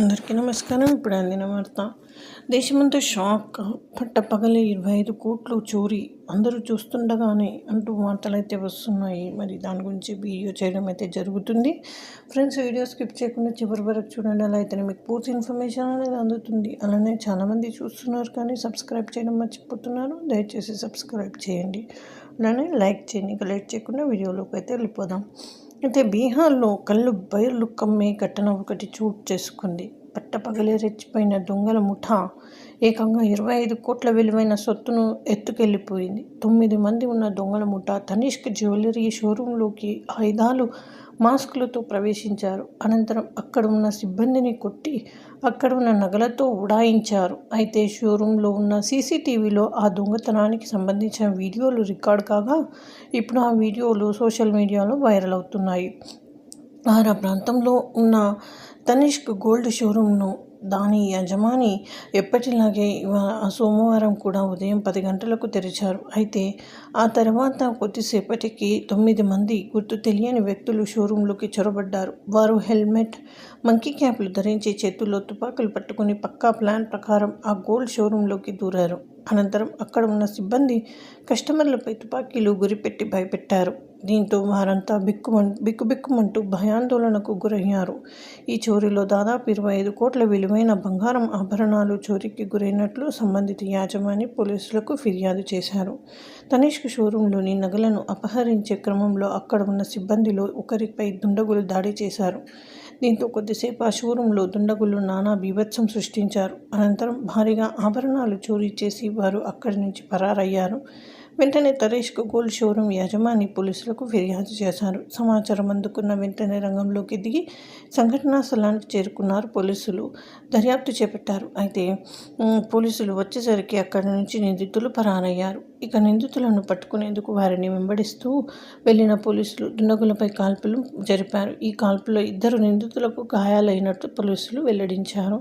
అందరికీ నమస్కారం. ఇప్పుడు అందిన వార్త. దేశమంతా షాక్. పట్టపగలే 25 కోట్లు చోరీ, అందరూ చూస్తుండగానే అంటూ వార్తలైతే వస్తున్నాయి. మరి దాని గురించి వీడియో చేయడం అయితే జరుగుతుంది. ఫ్రెండ్స్, వీడియో స్కిప్ చేయకుండా చివరి వరకు చూడండి. అలా అయితేనే మీకు పూర్తి ఇన్ఫర్మేషన్ అనేది అందుతుంది. అలానే చాలామంది చూస్తున్నారు కానీ సబ్స్క్రైబ్ చేయడం మర్చిపోతున్నారు. దయచేసి సబ్స్క్రైబ్ చేయండి. అలానే లైక్ చేయండి. ఇంకా లేట్ చేయకుండా వీడియోలోకి అయితే వెళ్ళిపోదాం. అయితే బీహార్లో కళ్ళు బయర్లు కమ్మే ఘటన ఒకటి చోటు చేసుకుంది. పట్టపగలే రెచ్చిపోయిన దొంగల ముఠా ఏకంగా 25 కోట్ల విలువైన సొత్తును ఎత్తుకెళ్లిపోయింది. 9 మంది ఉన్న దొంగల ముఠా తనిష్క్ జ్యువెలరీ షోరూంలోకి ఆయుధాలు, మాస్కులతో ప్రవేశించారు. అనంతరం అక్కడ ఉన్న సిబ్బందిని కొట్టి అక్కడ ఉన్న నగలతో ఉడాయించారు. అయితే షోరూంలో ఉన్న సీసీటీవీలో ఆ దొంగతనానికి సంబంధించిన వీడియోలు రికార్డ్ కాగా ఇప్పుడు ఆ వీడియోలు సోషల్ మీడియాలో వైరల్ అవుతున్నాయి. ఆ ప్రాంతంలో ఉన్న తనిష్క్ గోల్డ్ షోరూంను దాని యజమాని ఎప్పటిలాగే సోమవారం కూడా ఉదయం 10 గంటలకు తెరిచారు. అయితే ఆ తర్వాత కొద్దిసేపటికి 9 మంది గుర్తు తెలియని వ్యక్తులు షోరూంలోకి చొరబడ్డారు. వారు హెల్మెట్, మంకీ క్యాప్లు ధరించి చేతుల్లో తుపాకులు పట్టుకుని పక్కా ప్లాన్ ప్రకారం ఆ గోల్డ్ షోరూంలోకి దూరారు. అనంతరం అక్కడ ఉన్న సిబ్బంది కస్టమర్లపై తుపాకీలు గురిపెట్టి భయపెట్టారు. దీంతో వారంతా బిక్కుబిక్కుమంటూ భయాందోళనకు గురయ్యారు. ఈ చోరీలో దాదాపు 25 కోట్ల విలువైన బంగారం ఆభరణాలు చోరీకి గురైనట్లు సంబంధిత యాజమాని పోలీసులకు ఫిర్యాదు చేశారు. తనిష్క్ షోరూంలోని నగలను అపహరించే క్రమంలో అక్కడ ఉన్న సిబ్బందిలో ఒకరిపై దుండగులు దాడి చేశారు. దీంతో కొద్దిసేపు ఆ షోరూంలో దుండగులు నానా బీభత్సం సృష్టించారు. అనంతరం భారీగా ఆభరణాలు చోరీ చేసి వారు అక్కడి నుంచి పరారయ్యారు. వెంటనే తనిష్క్ గోల్డ్ షోరూం యజమాని పోలీసులకు ఫిర్యాదు చేశారు. సమాచారం అందుకున్న వెంటనే రంగంలోకి దిగి సంఘటనా స్థలానికి చేరుకున్నారు పోలీసులు. దర్యాప్తు చేపట్టారు. అయితే పోలీసులు వచ్చేసరికి అక్కడి నుంచి నిందితులు పరారయ్యారు. ఇక నిందితులను పట్టుకునేందుకు వారిని వెంబడిస్తూ వెళ్లిన పోలీసులు దుండగులపై కాల్పులు జరిపారు. ఈ కాల్పులో 2 నిందితులకు గాయాలైనట్టు పోలీసులు వెల్లడించారు.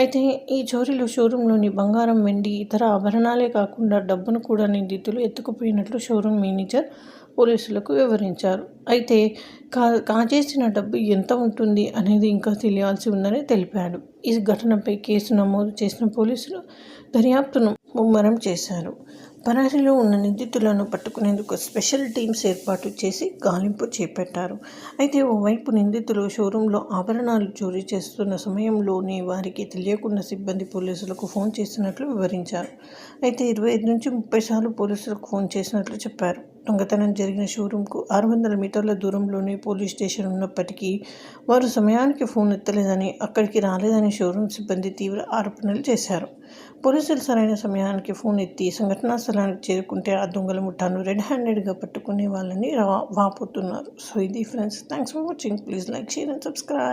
అయితే ఈ చోరీలో షోరూంలోని బంగారం, వెండి, ఇతర ఆభరణాలే కాకుండా డబ్బును కూడా నిందితులు ఎత్తుకుపోయినట్లు షోరూం మేనేజర్ పోలీసులకు వివరించారు. అయితే కాజేసిన డబ్బు ఎంత ఉంటుంది అనేది ఇంకా తెలియాల్సి ఉందని తెలిపాడు. ఈ ఘటనపై కేసు నమోదు చేసిన పోలీసులు దర్యాప్తును ముమ్మరం చేశారు. పరారీలో ఉన్న నిందితులను పట్టుకునేందుకు స్పెషల్ టీమ్స్ ఏర్పాటు చేసి గాలింపు చేపట్టారు. అయితే ఓవైపు నిందితులు షోరూంలో ఆభరణాలు చోరీ చేస్తున్న సమయంలోనే వారికి తెలియకుండా సిబ్బంది పోలీసులకు ఫోన్ చేసినట్లు వివరించారు. అయితే 25 నుంచి 30 సార్లు పోలీసులకు ఫోన్ చేసినట్లు చెప్పారు. దొంగతనం జరిగిన షోరూంకు 600 మీటర్ల దూరంలోనే పోలీస్ స్టేషన్ ఉన్నప్పటికీ వారు సమయానికి ఫోన్ ఎత్తలేదని, అక్కడికి రాలేదని షోరూం సిబ్బంది తీవ్ర ఆరోపణలు చేశారు. పోలీసులు సరైన సమయానికి ఫోన్ ఎత్తి సంఘటనా స్థలానికి చేరుకుంటే ఆ దొంగల ముఠాను రెడ్ హ్యాండెడ్గా పట్టుకునే వాళ్ళని వాపోతున్నారు. సో ఇది friends, thanks for watching. Please like, share and subscribe.